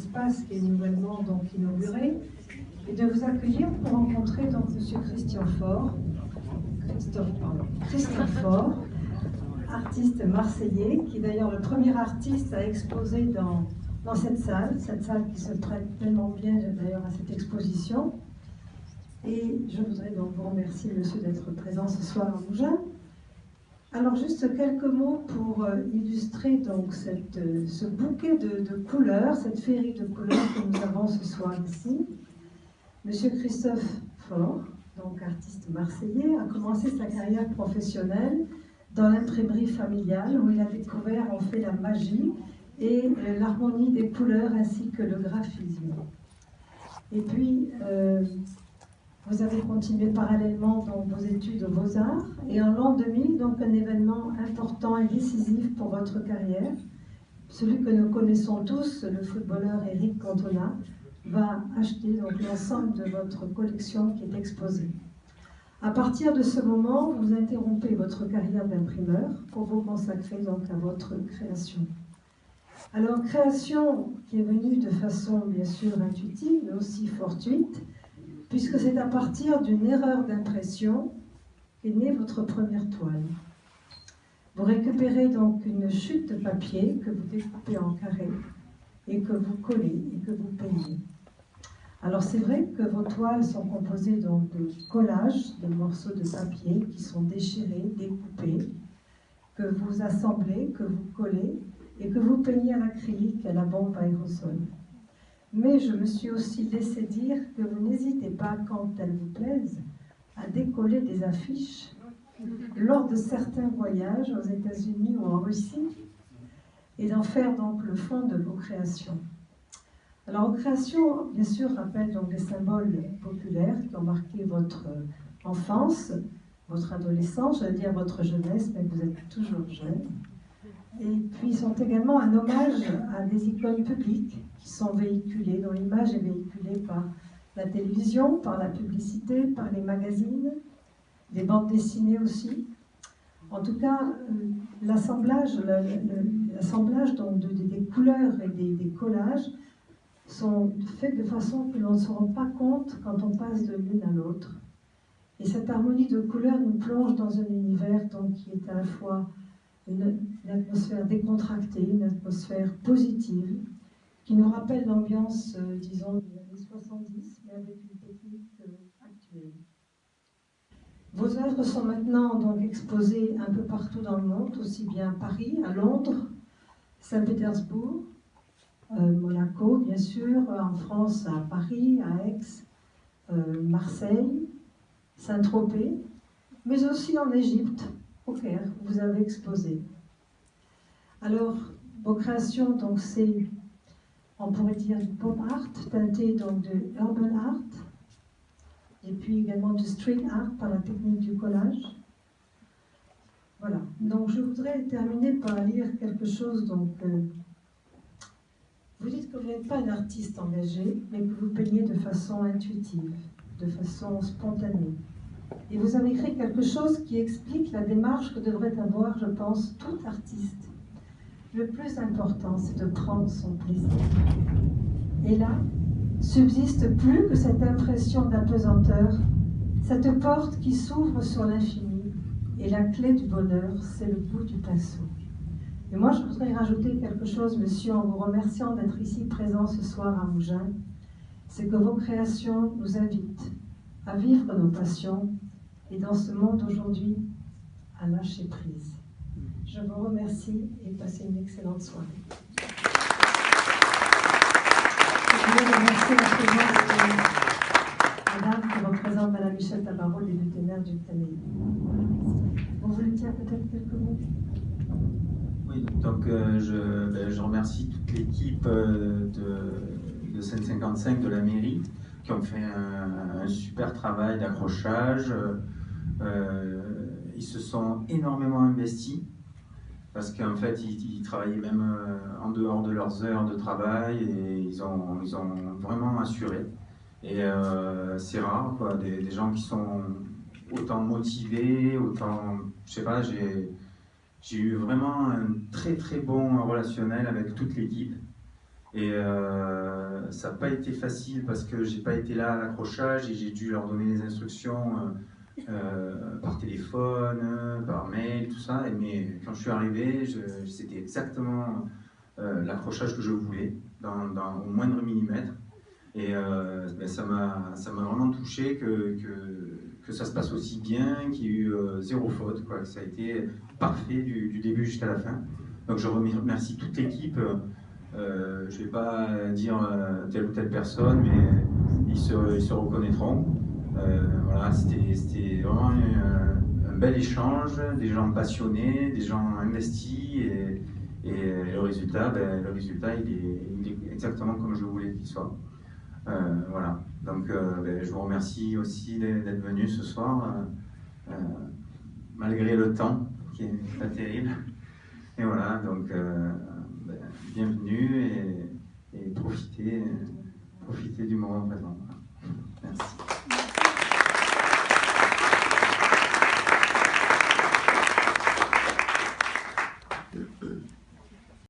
espace qui est nouvellement donc inauguré et de vous accueillir pour rencontrer donc M. Christophe Faure, artiste marseillais, qui est d'ailleurs le premier artiste à exposer dans cette salle qui se prête tellement bien d'ailleurs à cette exposition. Et je voudrais donc vous remercier, monsieur, d'être présent ce soir à Mougins. Alors juste quelques mots pour illustrer donc ce bouquet de couleurs, cette féerie de couleurs que nous avons ce soir ici. Monsieur Christophe Faure, donc artiste marseillais, a commencé sa carrière professionnelle dans l'imprimerie familiale où il a découvert en fait la magie et l'harmonie des couleurs ainsi que le graphisme. Et puis, vous avez continué parallèlement dans vos études aux Beaux-Arts et en l'an 2000, donc un événement important et décisif pour votre carrière, celui que nous connaissons tous, le footballeur Eric Cantona, va acheter donc l'ensemble de votre collection qui est exposée. À partir de ce moment, vous interrompez votre carrière d'imprimeur pour vous consacrer donc à votre création. Alors, création qui est venue de façon bien sûr intuitive, mais aussi fortuite, puisque c'est à partir d'une erreur d'impression qu'est née votre première toile. Vous récupérez donc une chute de papier que vous découpez en carrés et que vous collez et que vous peignez. Alors c'est vrai que vos toiles sont composées donc de collages, de morceaux de papier qui sont déchirés, découpés, que vous assemblez, que vous collez et que vous peignez à l'acrylique et à la bombe à aérosol. Mais je me suis aussi laissé dire que vous n'hésitez pas, quand elles vous plaisent, à décoller des affiches lors de certains voyages aux États-Unis ou en Russie et d'en faire donc le fond de vos créations. Alors, vos créations, bien sûr, rappellent donc des symboles populaires qui ont marqué votre enfance, votre adolescence, j'allais dire votre jeunesse, mais vous êtes toujours jeune. Et puis, sont également un hommage à des icônes publiques qui sont véhiculées, dont l'image est véhiculée par la télévision, par la publicité, par les magazines, les bandes dessinées aussi. En tout cas, l'assemblage donc des couleurs et des collages sont faits de façon que l'on ne se rend pas compte quand on passe de l'une à l'autre. Et cette harmonie de couleurs nous plonge dans un univers donc, qui est à la fois une atmosphère décontractée, une atmosphère positive, qui nous rappelle l'ambiance, disons, des années 70, mais avec une technique actuelle. Vos œuvres sont maintenant donc exposées un peu partout dans le monde, aussi bien à Paris, à Londres, Saint-Pétersbourg, Monaco, bien sûr, en France, à Paris, à Aix, Marseille, Saint-Tropez, mais aussi en Égypte, au Caire, où vous avez exposé. Alors, vos créations, donc, c'est, on pourrait dire, du pop art, teinté donc de urban art, et puis également du street art par la technique du collage. Voilà. Donc, je voudrais terminer par lire quelque chose, donc, vous dites que vous n'êtes pas un artiste engagé, mais que vous peignez de façon intuitive, de façon spontanée. Et vous avez écrit quelque chose qui explique la démarche que devrait avoir, je pense, tout artiste. Le plus important, c'est de prendre son plaisir. Et là, subsiste plus que cette impression d'apesanteur, cette porte qui s'ouvre sur l'infini, et la clé du bonheur, c'est le bout du pinceau. Et moi, je voudrais rajouter quelque chose, monsieur, en vous remerciant d'être ici présent ce soir à Mougins. C'est que vos créations nous invitent à vivre nos passions et dans ce monde aujourd'hui, à lâcher prise. Je vous remercie et passez une excellente soirée. Je voudrais remercier la présence de madame qui représente madame Michel Tabarot, députée maire du Canéi. Vous voulez dire peut-être quelques mots? Oui, donc je remercie toute l'équipe de Seine-55 de la mairie qui ont fait un super travail d'accrochage. Ils se sont énormément investis parce qu'en fait ils travaillaient même en dehors de leurs heures de travail et ils ont vraiment assuré. Et c'est rare, quoi, des gens qui sont autant motivés, autant, je sais pas, j'ai eu vraiment un très très bon relationnel avec toute l'équipe et Ça n'a pas été facile parce que j'ai pas été là à l'accrochage et j'ai dû leur donner les instructions par téléphone, par mail, tout ça. Mais quand je suis arrivé, c'était exactement l'accrochage que je voulais, au moindre millimètre. Et ça m'a vraiment touché que ça se passe aussi bien, qu'il y ait eu zéro faute, quoi, que ça a été parfait du début jusqu'à la fin. Donc je remercie toute l'équipe. Je ne vais pas dire telle ou telle personne, mais ils se reconnaîtront. Voilà, c'était vraiment un bel échange, des gens passionnés, des gens investis, et le résultat, il est exactement comme je voulais qu'il soit. Voilà, donc je vous remercie aussi d'être venu ce soir, malgré le temps qui n'est pas terrible. Et voilà, donc bienvenue et profitez du moment présent.